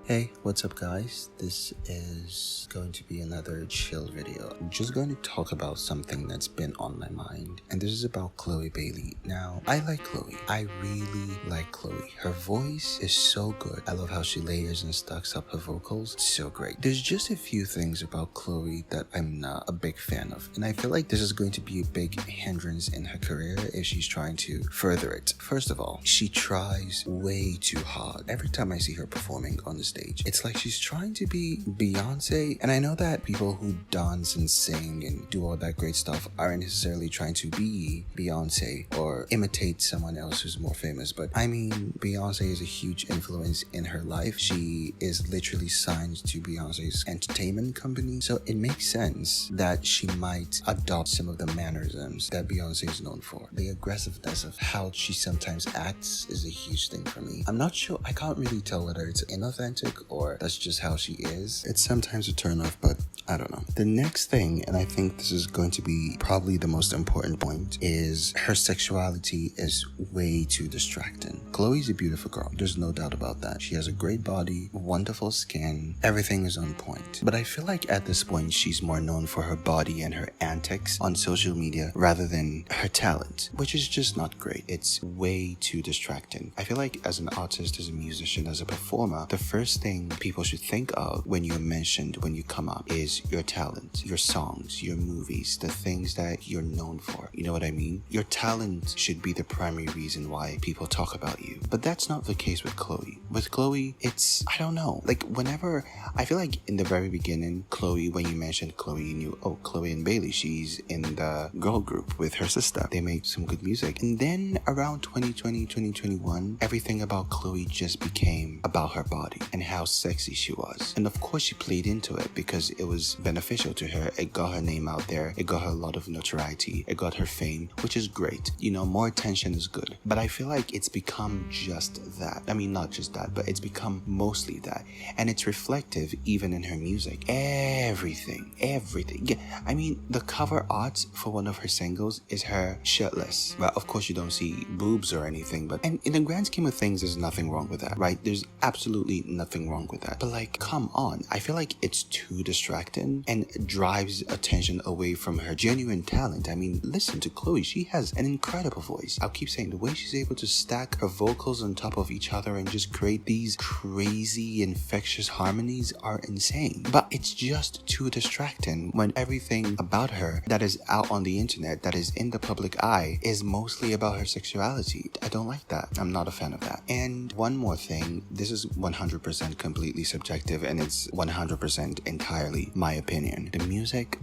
Hey, what's up guys? This is going to be another chill video. I'm just going to talk about something that's been on my mind, and this is about Chloe Bailey. Now, I like Chloe. I really like Chloe. Her voice is so good. I love how she layers and stacks up her vocals. It's so great. There's just a few things about Chloe that I'm not a big fan of, and I feel like this is going to be a big hindrance in her career if she's trying to further it. First of all, she tries way too hard. Every time I see her performing on the stage, it's like she's trying to be Beyonce, and I know that people who dance and sing and do all that great stuff aren't necessarily trying to be Beyonce or imitate someone else who's more famous, but I mean, Beyonce is a huge influence in her life. She is literally signed to Beyonce's entertainment company, so it makes sense that she might adopt some of the mannerisms that Beyonce is known for. The aggressiveness of how she sometimes acts is a huge thing for me. I'm not sure, I can't really tell whether it's inauthentic or that's just how she is. It's sometimes a turnoff, but I don't know. The next thing, and I think this is going to be probably the most important point, is her sexuality is way too distracting. Chloe's a beautiful girl. There's no doubt about that. She has a great body, wonderful skin, everything is on point. But I feel like at this point, she's more known for her body and her antics on social media rather than her talent, which is just not great. It's way too distracting. I feel like as an artist, as a musician, as a performer, the first thing people should think of when you're mentioned, when you come up, is your talent, your songs, your movies, the things that you're known for. You know what I mean? Your talent should be the primary reason why people talk about you. But that's not the case with Chloe. With Chloe, it's, I don't know, like whenever, I feel like in the very beginning, Chloe, when you mentioned Chloe, you knew, oh, Chloe and Bailey, she's in the girl group with her sister. They make some good music. And then around 2020, 2021, everything about Chloe just became about her body and how sexy she was. And of course she played into it because it was beneficial to her. It got her name out there. It got her a lot of notoriety. It got her fame, which is great. You know, more attention is good. But I feel like it's become just that. I mean, not just that, but it's become mostly that. And it's reflective even in her music. Everything. Yeah, I mean, the cover art for one of her singles is her shirtless. Well, of course you don't see boobs or anything, but and in the grand scheme of things, there's nothing wrong with that, right? There's absolutely nothing wrong with that. But like, come on. I feel like it's too distracting and drives attention away from her genuine talent. I mean, listen to Chloe. She has an incredible voice. I'll keep saying the way she's able to stack her vocals on top of each other and just create these crazy infectious harmonies are insane. But it's just too distracting when everything about her that is out on the internet, that is in the public eye, is mostly about her sexuality. I don't like that. I'm not a fan of that. And one more thing, this is 100% completely subjective and it's 100% entirely my opinion. The music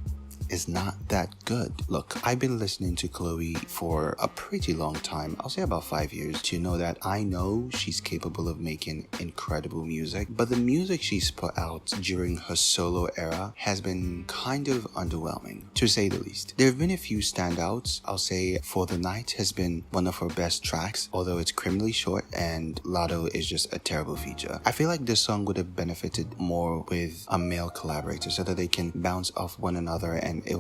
is not that good. Look, I've been listening to Chloe for a pretty long time. I'll say about 5 years to know that I know she's capable of making incredible music, but the music she's put out during her solo era has been kind of underwhelming, to say the least. There have been a few standouts. I'll say For the Night has been one of her best tracks, although it's criminally short, and Lovato is just a terrible feature. I feel like this song would have benefited more with a male collaborator so that they can bounce off one another and it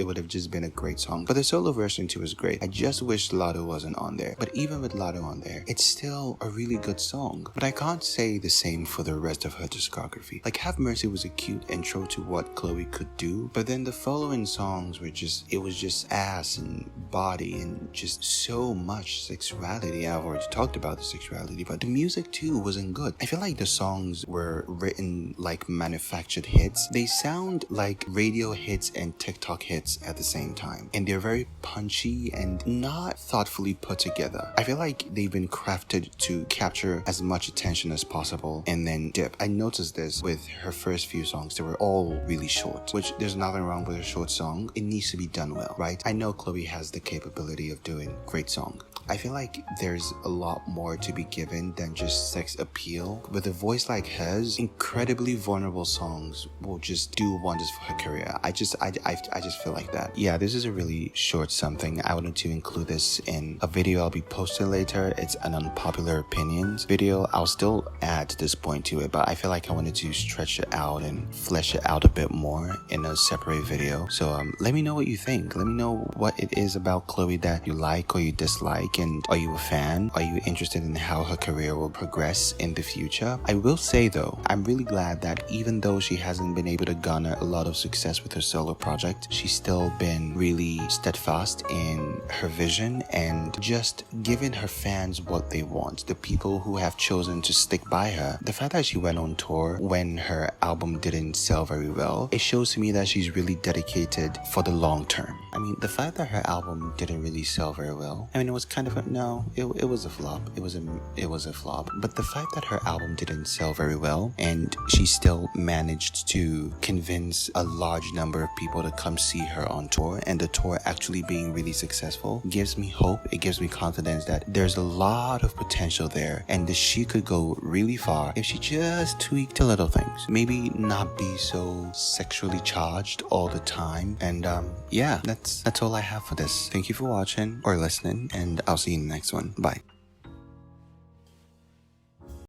would have just been a great song. But the solo version too is great. I just wish Lovato wasn't on there. But even with Lovato on there, it's still a really good song. But I can't say the same for the rest of her discography. Like Have Mercy was a cute intro to what Chloe could do, but then the following songs were just, it was just ass and body and just so much sexuality. I've already talked about the sexuality, but the music too wasn't good. I feel like the songs were written like manufactured hits. They sound like radio hits and TikTok hits at the same time, and they're very punchy and not thoughtfully put together. I feel like they've been crafted to capture as much attention as possible and then dip. I noticed this with her first few songs. They were all really short, which there's nothing wrong with a short song. It needs to be done well, right? I know Chloe has the capability of doing great songs. I feel like there's a lot more to be given than just sex appeal. With a voice like hers, incredibly vulnerable songs will just do wonders for her career. I just I just feel like that. Yeah, this is a really short something. I wanted to include this in a video I'll be posting later. It's an unpopular opinions video. I'll still add this point to it, but I feel like I wanted to stretch it out and flesh it out a bit more in a separate video. So let me know what you think. Let me know what it is about Chloe that you like or you dislike, and are you a fan? Are you interested in how her career will progress in the future? I will say though, I'm really glad that even though she hasn't been able to garner a lot of success with her solo project, she's still been really steadfast in her vision and just giving her fans what they want. The people who have chosen to stick by her. The fact that she went on tour when her album didn't sell very well, it shows to me that she's really dedicated for the long term. I mean, the fact that her album didn't really sell very well, I mean, it was kind of it was a flop. It was a flop. But the fact that her album didn't sell very well and she still managed to convince a large number of people to come see her on tour, and the tour actually being really successful, gives me hope. It gives me confidence that there's a lot of potential there and that she could go really far if she just tweaked a little things. Maybe not be so sexually charged all the time. And yeah, that's all I have for this. Thank you for watching or listening, and I'll see you in the next one. Bye.